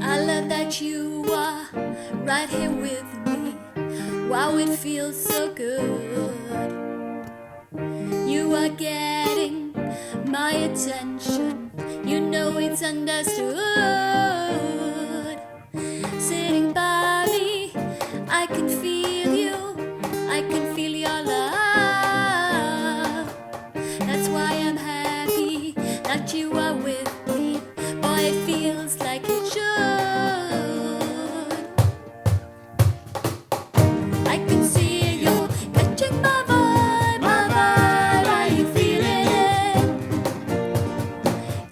I love that you are right here with me. Wow, it feels so good. You are getting my attention. You know it's understood. Sitting by me, I can feel you. I can feel your love. That's why I'm happy that you are with me. Boy, it feels like it should. I can see you catching my vibe, my vibe. Are you feeling it?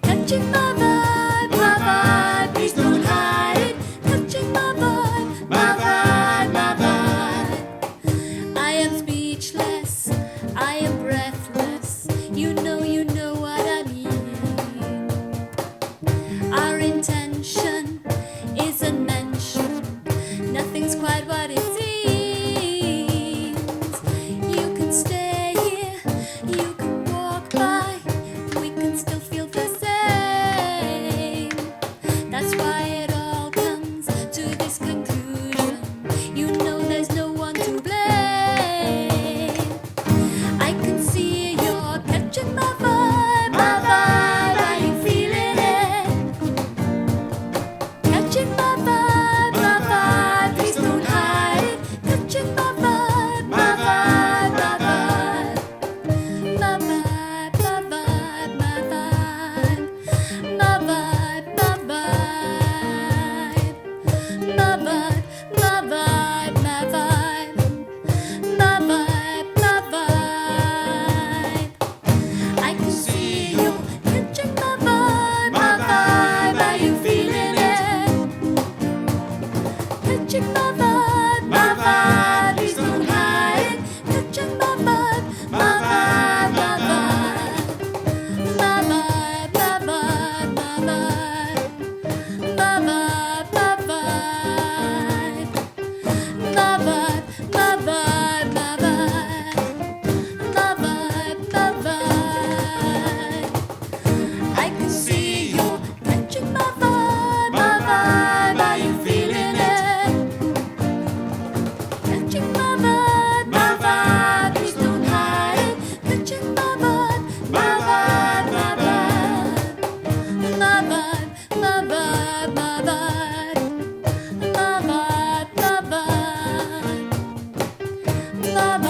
Catching my vibe, my vibe. Please don't hide it. Catching my vibe, my vibe, my vibe. I am speechless, I am breathless. You know what I mean. Our intention isn't mentioned. Nothing's quite what it seems. You can stay here, you can walk by. We can still feel the same. That's why it all comes to this conclusion. You know there's no one to blame. I can see you're catching my vibe, my vibe. Are you feeling it? Catching my vibe, my vibe. Please don't hide it. Catching my vibe, my vibe, my vibe. My vibe, my vibe, my vibe. My vibe, my vibe. My vibe, my vibe, my vibe. My vibe, my vibe. I can see you catching my vibe, my vibe. Are you feeling it? Catching my vibe, my vibe. Please don't hide it. Catching my vibe, my vibe, my vibe. My vibe, my vibe, my vibe. My vibe, my vibe. My vibe, my vibe, my vibe. My vibe, my vibe. I can see you catching my vibe, my vibe. Are you feeling it? Catching my vibe, my vibe. Please don't hide it. Catching my vibe, my vibe, my vibe. My vibe, my vibe, my vibe. My vibe, my vibe. My vibe.